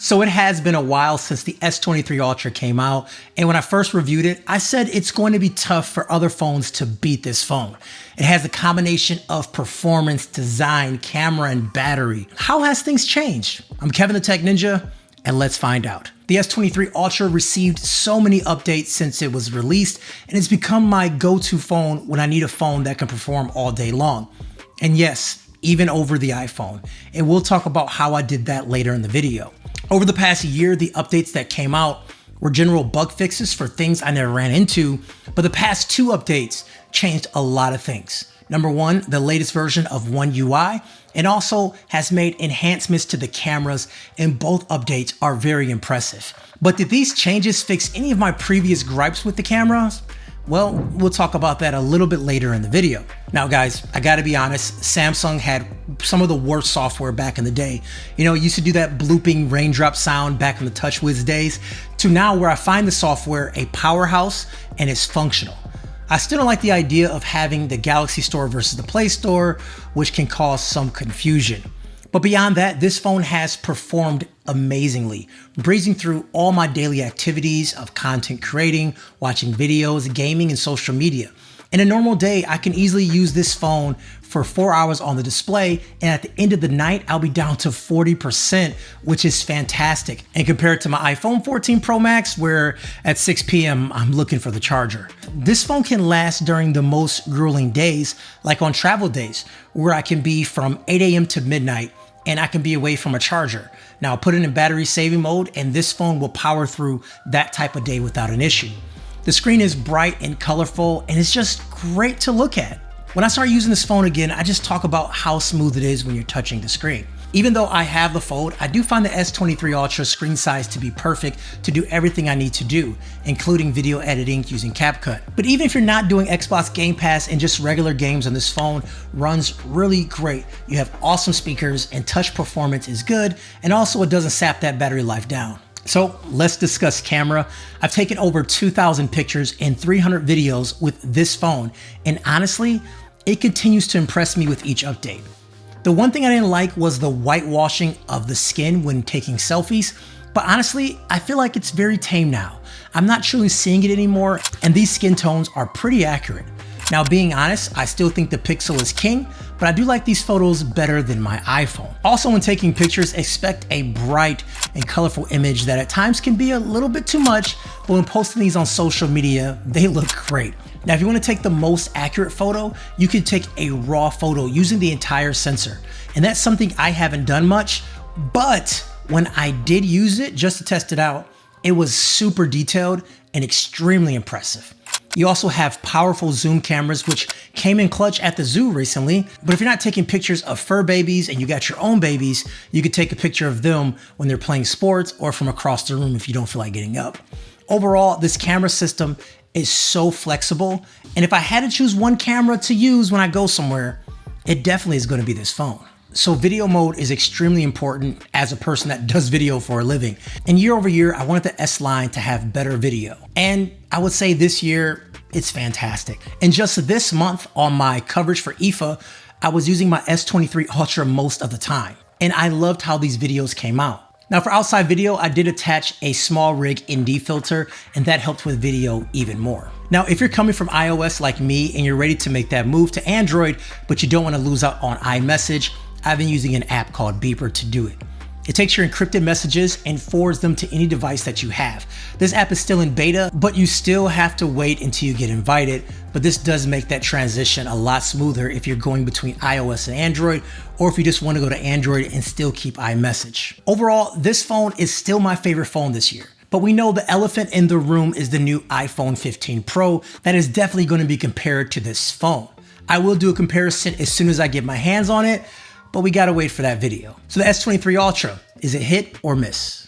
So it has been a while since the S23 Ultra came out, and when I first reviewed it, I said it's going to be tough for other phones to beat this phone. It has a combination of performance, design, camera, and battery. How has things changed? I'm Kevin the Tech Ninja, and let's find out. The S23 Ultra received so many updates since it was released, and it's become my go-to phone when I need a phone that can perform all day long. And yes, even over the iPhone. And we'll talk about how I did that later in the video. Over the past year, the updates that came out were general bug fixes for things I never ran into, but the past two updates changed a lot of things. Number one, the latest version of One UI, and also has made enhancements to the cameras, and both updates are very impressive. But did these changes fix any of my previous gripes with the cameras? Well, we'll talk about that a little bit later in the video. Now guys, I gotta be honest, Samsung had some of the worst software back in the day. You know, it used to do that blooping raindrop sound back in the TouchWiz days, to now where I find the software a powerhouse and it's functional. I still don't like the idea of having the Galaxy Store versus the Play Store, which can cause some confusion. But beyond that, this phone has performed amazingly, breezing through all my daily activities of content creating, watching videos, gaming, and social media. In a normal day, I can easily use this phone for 4 hours on the display, and at the end of the night, I'll be down to 40%, which is fantastic. And compared to my iPhone 14 Pro Max, where at 6 p.m. I'm looking for the charger. This phone can last during the most grueling days, like on travel days, where I can be from 8 a.m. to midnight, and I can be away from a charger. Now I'll put it in battery saving mode, and this phone will power through that type of day without an issue. The screen is bright and colorful, and it's just great to look at. When I start using this phone again, I just talk about how smooth it is when you're touching the screen. Even though I have the Fold, I do find the S23 Ultra screen size to be perfect to do everything I need to do, including video editing using CapCut. But even if you're not doing Xbox Game Pass and just regular games on this phone, runs really great. You have awesome speakers and touch performance is good, and also it doesn't sap that battery life down. So let's discuss camera. I've taken over 2,000 pictures and 300 videos with this phone, and honestly, it continues to impress me with each update. The one thing I didn't like was the whitewashing of the skin when taking selfies, but honestly, I feel like it's very tame now. I'm not truly seeing it anymore, and these skin tones are pretty accurate. Now, being honest, I still think the Pixel is king, but I do like these photos better than my iPhone. Also, when taking pictures, expect a bright and colorful image that at times can be a little bit too much, but when posting these on social media, they look great. Now, if you want to take the most accurate photo, you can take a raw photo using the entire sensor. And that's something I haven't done much, but when I did use it just to test it out, it was super detailed and extremely impressive. You also have powerful zoom cameras, which came in clutch at the zoo recently. But if you're not taking pictures of fur babies and you got your own babies, you could take a picture of them when they're playing sports or from across the room if you don't feel like getting up. Overall, this camera system is so flexible. And if I had to choose one camera to use when I go somewhere, it definitely is going to be this phone. So video mode is extremely important as a person that does video for a living. And year over year, I wanted the S line to have better video. And I would say this year, it's fantastic. And just this month on my coverage for IFA, I was using my S23 Ultra most of the time. And I loved how these videos came out. Now for outside video, I did attach a small rig ND filter, and that helped with video even more. Now, if you're coming from iOS like me and you're ready to make that move to Android, but you don't want to lose out on iMessage, I've been using an app called Beeper to do it. It takes your encrypted messages and forwards them to any device that you have. This app is still in beta, but you still have to wait until you get invited. But this does make that transition a lot smoother if you're going between iOS and Android, or if you just want to go to Android and still keep iMessage. Overall, this phone is still my favorite phone this year. But we know the elephant in the room is the new iPhone 15 Pro that is definitely going to be compared to this phone. I will do a comparison as soon as I get my hands on it, but we gotta wait for that video. So the S23 Ultra, is it hit or miss?